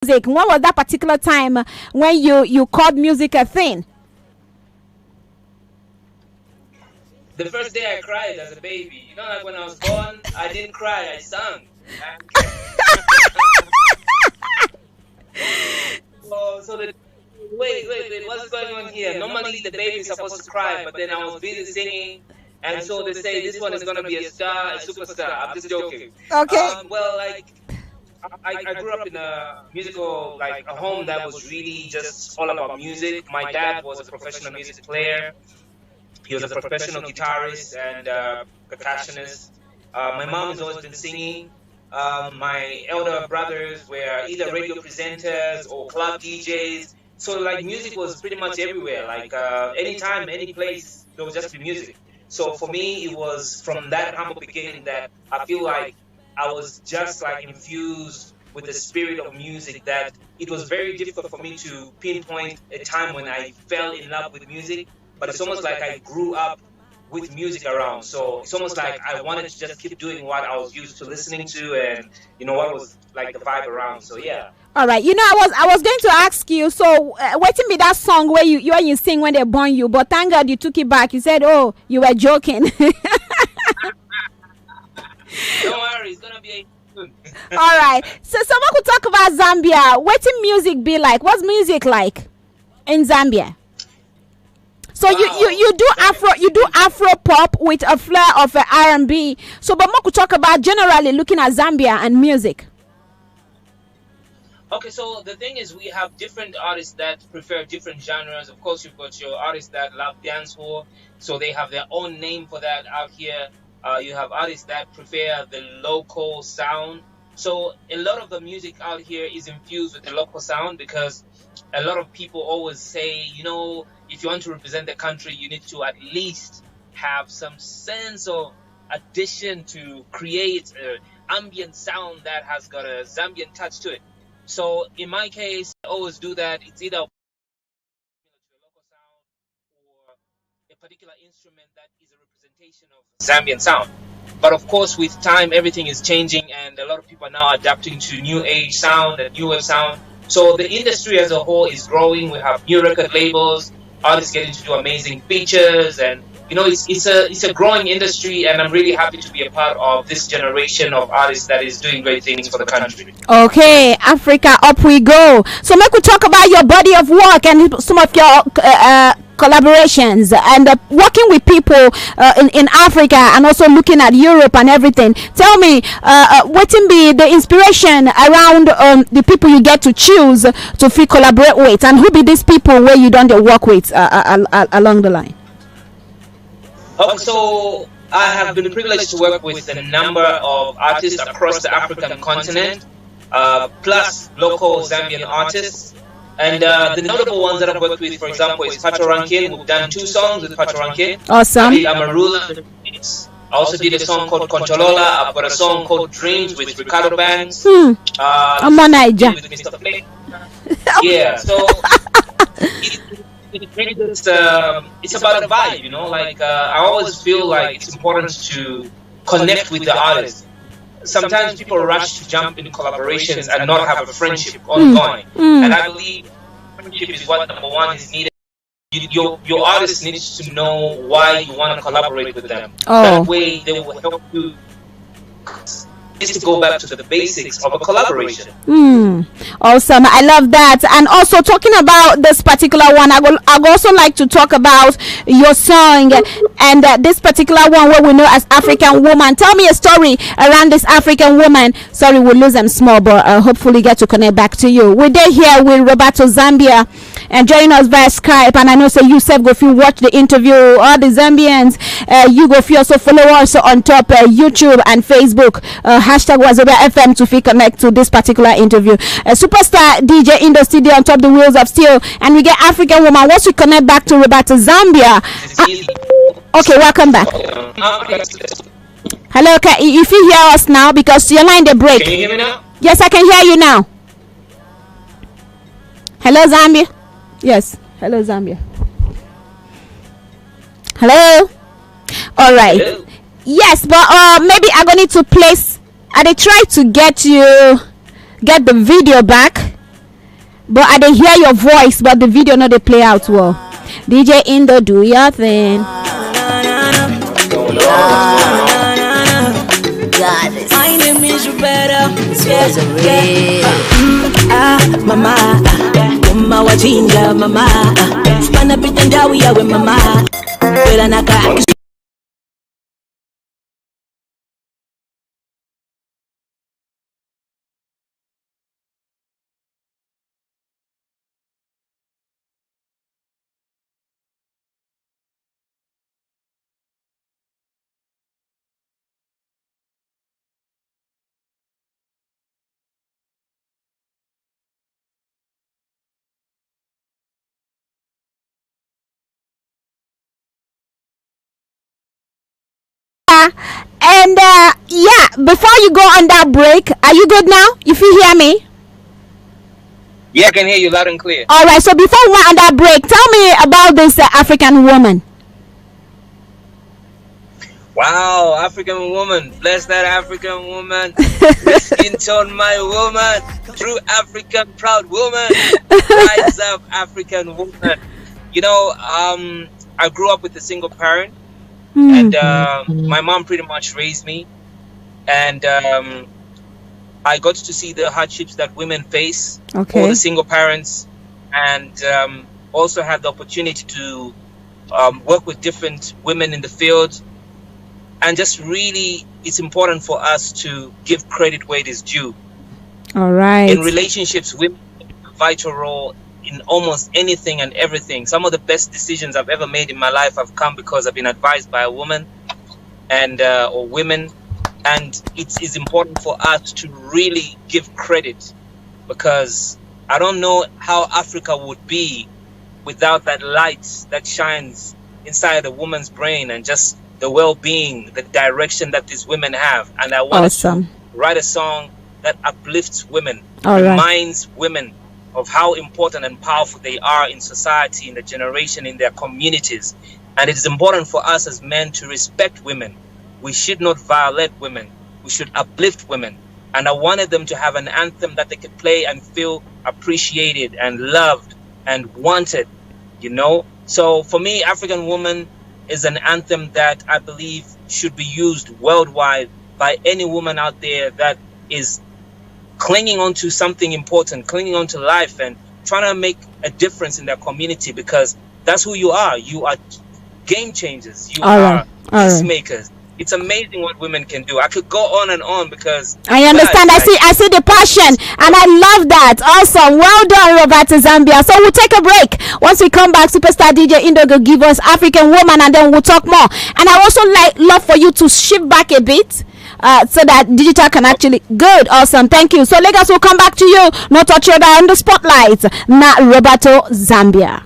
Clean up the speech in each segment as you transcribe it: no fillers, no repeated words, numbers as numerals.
music? When was that particular time when you called music a thing? The first day I cried as a baby. You know, like when I was born, I didn't cry, I sung. So wait, what's going on here? Normally the baby is supposed to cry, but then I was busy singing, and so they say this one is gonna be a star, a superstar. I'm just joking. Okay. Well, like I grew up in a musical, like a home that was really just all about music. My dad was a professional music player. He was a professional guitarist and percussionist. My mom has always been singing. My elder brothers were either radio presenters or club DJs. So like music was pretty much everywhere. Like anytime, any place, there would just be music. So for me, it was from that humble beginning that I feel like I was just like infused with the spirit of music, that it was very difficult for me to pinpoint a time when I fell in love with music. But it's almost like I grew up with music around. So it's almost like I wanted to just keep doing what I was used to listening to, and you know what was like the vibe around. So yeah. All right. You know, I was going to ask you. So waiting me that song where you sing when they born you, but thank God you took it back. You said, "Oh, you were joking." Don't worry, it's gonna be a soon. All right. So someone could talk about Zambia. Waiting music be like? What's music like in Zambia? So wow. you do Afro pop with a flair of R&B. So but more could talk about generally looking at Zambia and music. Okay, so the thing is, we have different artists that prefer different genres. Of course, you've got your artists that love dancehall, so they have their own name for that out here. You have artists that prefer the local sound. So a lot of the music out here is infused with the local sound, because a lot of people always say, you know, if you want to represent the country, you need to at least have some sense of addition to create an ambient sound that has got a Zambian touch to it. So in my case, I always do that. It's either a local sound or a particular instrument that is a representation of Zambian sound. But of course, with time, everything is changing, and a lot of people are now adapting to new age sound and new wave sound. So the industry as a whole is growing. We have new record labels, artists getting to do amazing features, and you know, it's a growing industry, and I'm really happy to be a part of this generation of artists that is doing great things for the country. Okay, Africa, up we go. So make we talk about your body of work and some of your collaborations and working with people in Africa, and also looking at Europe and everything. Tell me, what can be the inspiration around the people you get to choose to feel collaborate with, and who be these people where you don't work with along the line? Okay, so I have been privileged to work with a number of artists across the African continent, plus local Zambian artists. And the notable ones that I've worked with, for example, is Pato Rankin. We've done 2 songs with Pato Rankin. Awesome. I did Amarula. I also did a song called Concholola. I've got a song called Dreams with Ricardo Banks. I'm on Niger. With Mr. Play. Yeah, so it's about a vibe, you know. Like I always feel like it's important to connect with the artist. Sometimes people rush to jump into collaborations and not have a friendship ongoing. And I believe friendship is what number one is needed. Your artist needs to know why you want to collaborate with them. That way they will help you is to go back to the basics of a collaboration. Awesome. I love that. And also talking about this particular one, I would also like to talk about your song and this particular one where we know as African Woman. Tell me a story around this African woman. Sorry, we'll lose them small, but hopefully get to connect back to you. We're there here with Roberto Zambia and join us via Skype. And I know say you said go if you watch the interview, all the Zambians, you go if you also follow us on top YouTube and Facebook. Hashtag Wazobia FM to feel connect to this particular interview. Superstar DJ in the studio on top the wheels of steel, and we get African Woman. Once we connect back to Roberto Zambia. Okay, welcome back. Hello, if you hear us now, because your line they break. Can you hear me now? Yes, I can hear you now. Hello, Zambia. Yes, hello, Zambia. Hello. All right. Hello. Yes, but maybe I'm gonna need to place. I try to get the video back But I dey hear your voice, but the video no dey play out well. DJ Indo, do your thing. What's going on? What's going on? My name is Roberto. Mama, mama wajinga mama. Spana pita ndawi yawe mama. Bela naka. And yeah, before you go on that break, are you good now? If you hear me? Yeah, I can hear you loud and clear. All right. So before we went on that break, tell me about this African woman. Wow, African woman. Bless that African woman. Skin tone, my woman. True African proud woman. Rise up, African woman. You know, I grew up with a single parent. And my mom pretty much raised me, and I got to see the hardships that women face, Okay. or the single parents, and also had the opportunity to work with different women in the field. And just really, it's important for us to give credit where it is due. All right. In relationships, women play a vital role in almost anything and everything. Some of the best decisions I've ever made in my life have come because I've been advised by a woman and or women, and it is important for us to really give credit, because I don't know how Africa would be without that light that shines inside a woman's brain, and just the well-being, the direction that these women have. And I wanted Awesome. to write a song that uplifts women, All right. reminds women of how important and powerful they are in society, in the generation, in their communities. And it is important for us as men to respect women. We should not violate women. We should uplift women. And I wanted them to have an anthem that they could play and feel appreciated and loved and wanted, you know? So for me, African Woman is an anthem that I believe should be used worldwide by any woman out there that is clinging on to something important, clinging on to life, and trying to make a difference in their community, because that's who you are. You are game changers. You All are right. All right. peacemakers. It's amazing what women can do. I could go on and on, because I understand. guys, I see the passion, and I love that. Awesome. Well done, Roberto Zambia. So we'll take a break. Once we come back, Superstar DJ Indo will give us African Woman, and then we'll talk more. And I also love for you to shift back a bit. So that digital can actually good. Awesome. Thank you. So Lagos will come back to you. No touch your on the spotlight. Not Roberto Zambia.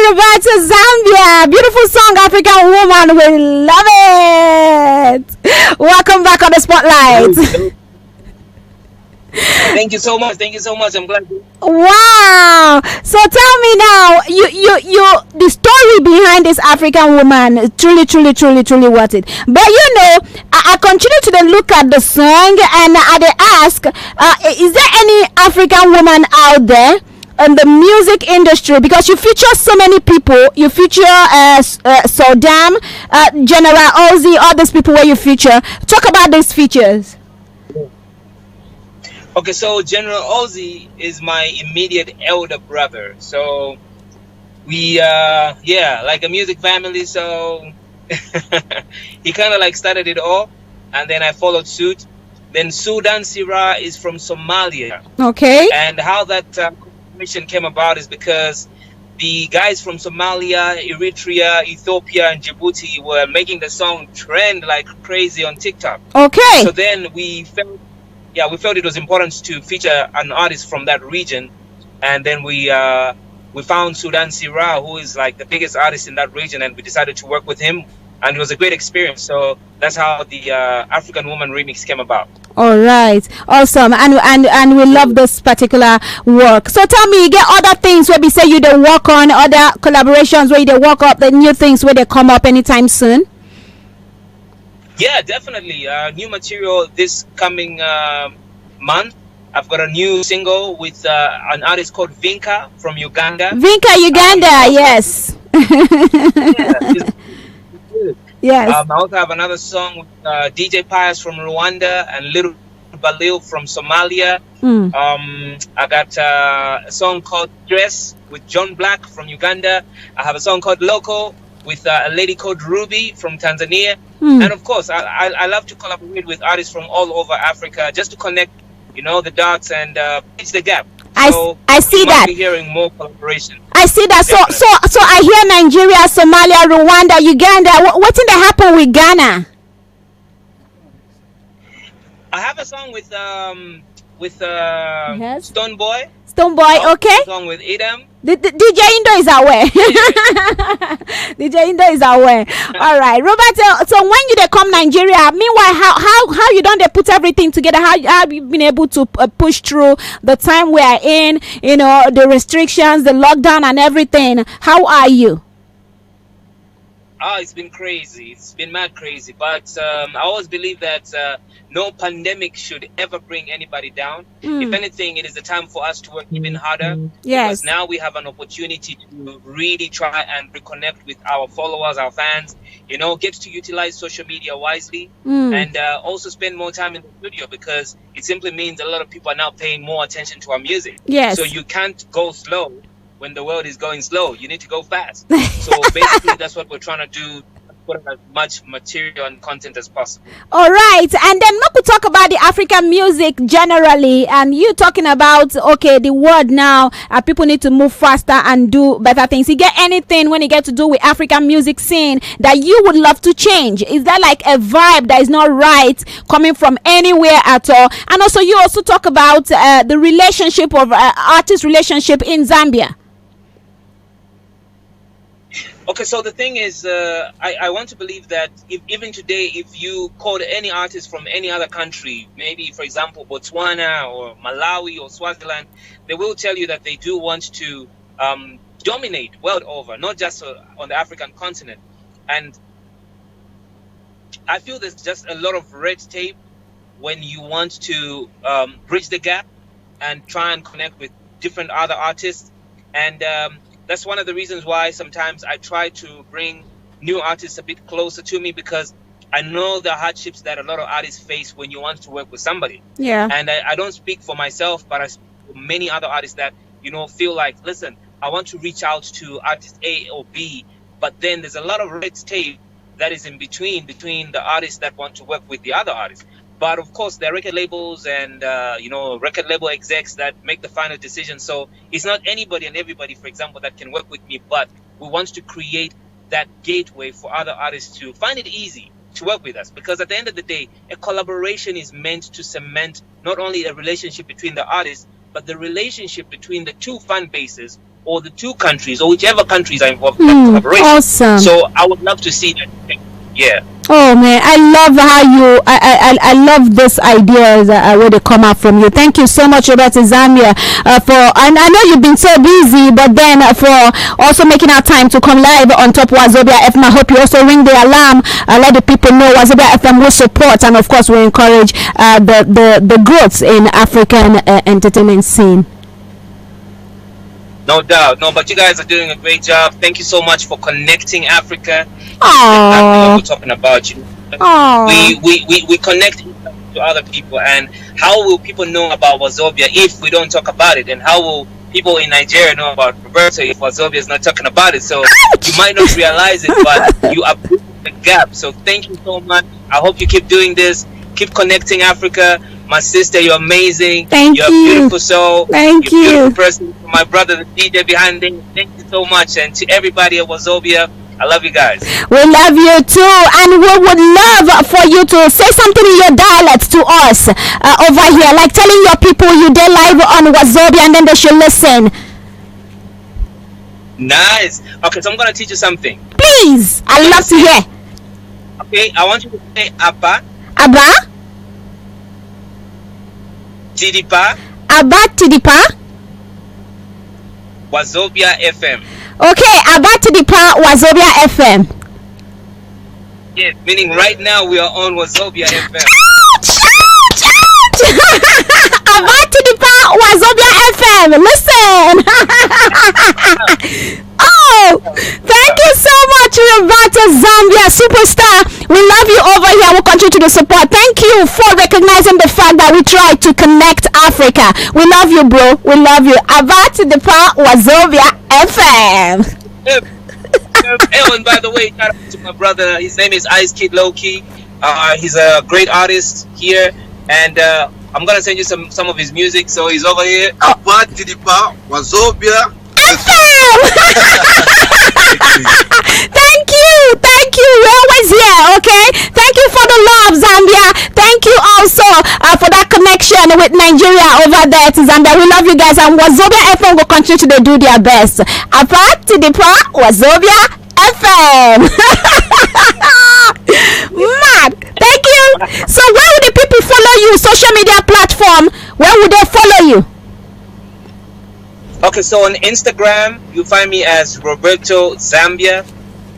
Roberto Zambia. Beautiful song, African Woman. We love it. Welcome back on the spotlight. Thank you so much. Thank you so much. I'm glad. Wow. So tell me now, you the story behind this African woman, truly worth it. But you know, I continue to then look at the song and I ask, is there any African woman out there in the music industry? Because you feature so many people. You feature Sodam, General Ozzy, all these people where you feature. Talk about these features. Okay, so General Ozzy is my immediate elder brother. So we, like a music family. So he kind of like started it all, and then I followed suit. Then Sudan Sira is from Somalia. Okay. And how that mission came about is because the guys from Somalia, Eritrea, Ethiopia, and Djibouti were making the song trend like crazy on TikTok. Okay. So then we felt it was important to feature an artist from that region, and then we found Sudan Sira, who is like the biggest artist in that region, and we decided to work with him, and it was a great experience. So that's how the African Woman remix came about. All right, awesome, and we love this particular work. So tell me, you get other things where we say you they work on, other collaborations where you they work up the new things where they come up anytime soon? Yeah, definitely. New material this coming month. I've got a new single with an artist called Vinka from Uganda. Vinka, Uganda, yes. Yeah, yes. I also have another song with DJ Pius from Rwanda and Little Balil from Somalia. I got a song called Dress with John Black from Uganda. I have a song called Loco with a lady called Ruby from Tanzania. And of course, I love to collaborate with artists from all over Africa just to connect, the dots and bridge the gap. So I see that. Be hearing more collaboration. I see that. So I hear Nigeria, Somalia, Rwanda, Uganda. What's in the happen with Ghana? I have a song with Yes. Stoneboy. Stoneboy, okay. A song with Edem. DJ Indo is aware. DJ Indo is aware. All right, Roberto. So when you they come Nigeria, meanwhile, how you don't they put everything together? How have you been able to push through the time we are in? The restrictions, the lockdown, and everything. How are you? It's been crazy. It's been mad crazy. But I always believe that no pandemic should ever bring anybody down. If anything, it is the time for us to work even harder. Yes. Because now we have an opportunity to really try and reconnect with our followers, our fans. Get to utilize social media wisely and also spend more time in the studio, because it simply means a lot of people are now paying more attention to our music. Yes. So you can't go slow when the world is going slow. You need to go fast. So basically that's what we're trying to do, put as much material and content as possible. All right, and then we could talk about the African music generally, and you talking about the world now, people need to move faster and do better things. You get anything when you get to do with African music scene that you would love to change? Is there like a vibe that is not right coming from anywhere at all? And also you also talk about the relationship of artist relationship in Zambia. Okay, so the thing is, I want to believe that even today, if you call any artist from any other country, maybe, for example, Botswana or Malawi or Swaziland, they will tell you that they do want to dominate world over, not just on the African continent. And I feel there's just a lot of red tape when you want to bridge the gap and try and connect with different other artists. And that's one of the reasons why sometimes I try to bring new artists a bit closer to me, because I know the hardships that a lot of artists face when you want to work with somebody. Yeah. And I don't speak for myself, but I speak for many other artists that, feel like, listen, I want to reach out to artist A or B, but then there's a lot of red tape that is in between the artists that want to work with the other artists. But of course, there are record labels and, record label execs that make the final decision. So it's not anybody and everybody, for example, that can work with me. But we want to create that gateway for other artists to find it easy to work with us. Because at the end of the day, a collaboration is meant to cement not only a relationship between the artists, but the relationship between the two fan bases or the two countries or whichever countries are involved in that collaboration. Awesome. So I would love to see that. Yeah. Oh man, I love how you. I love this ideas where they come out from you. Thank you so much, Roberto Zambia, for. And I know you've been so busy, but then for also making our time to come live on top Wazobia FM. I hope you also ring the alarm, let the people know Wazobia FM will support, and of course we encourage the growth in African entertainment scene. No doubt. No, but you guys are doing a great job. Thank you so much for connecting Africa. Aww. We're talking about you. Aww. We connect to other people. And how will people know about Wazobia if we don't talk about it? And how will people in Nigeria know about Roberto if Wazobia is not talking about it? So you might not realize it, but you are bridging the gap. So thank you so much. I hope you keep doing this. Keep connecting Africa. My sister, you're amazing. Thank you're you. a beautiful soul. Thank you're you. a beautiful person. My brother, the DJ behind it. Thank you so much. And to everybody at Wazobia, I love you guys. We love you too. And we would love for you to say something in your dialect to us over here. Like telling your people you did live on Wazobia and then they should listen. Nice. Okay, so I'm going to teach you something. Please. I'd love to hear. Okay, I want you to say Abba. Abba. Tidipa. Abba Tidipa. Wazobia FM. Okay, Abba Tidipa Wazobia FM. Yes, meaning right now we are on Wazobia FM. Abba Tidipa Wazobia FM. Listen. Oh, thank you so much, Roberto Zambia, superstar. We love you over here. We'll continue to support. Thank you for recognizing the fact that we try to connect Africa. We love you, bro. We love you. About the part Wazobia FM. And by the way, shout out to my brother. His name is Ice Kid Lowkey. He's a great artist here, and I'm gonna send you some of his music. So he's over here. About the part Wazobia FM. Thank you. We're always here, okay? Thank you for the love, Zambia. Thank you also for that connection with Nigeria over there to Zambia. We love you guys, and Wazobia FM will continue to do their best. Apart to the part, Wazobia FM. Mad. Thank you. So where would the people follow you? Social media platform. Where would they follow you? Okay, so on Instagram, you find me as Roberto Zambia.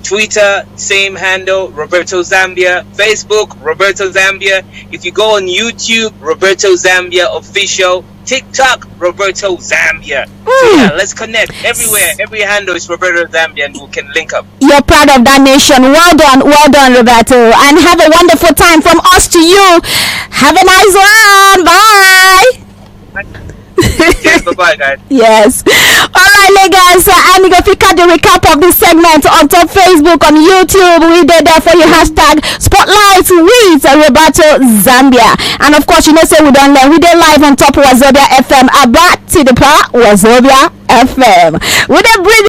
Twitter, same handle, Roberto Zambia. Facebook, Roberto Zambia. If you go on YouTube, Roberto Zambia Official. TikTok, Roberto Zambia. So yeah, let's connect everywhere. Every handle is Roberto Zambia, and we can link up. You're proud of that nation. Well done, Roberto. And have a wonderful time from us to you. Have a nice one. Bye. Yes, bye-bye, guys. Yes. Alright, guys. And if you cut the recap of this segment on top Facebook, on YouTube, we did that for you. Hashtag Spotlight with Roberto Zambia. And of course, you know, say we don't learn. We did live on top Wazobia FM. About to the part Wazobia FM. We did bring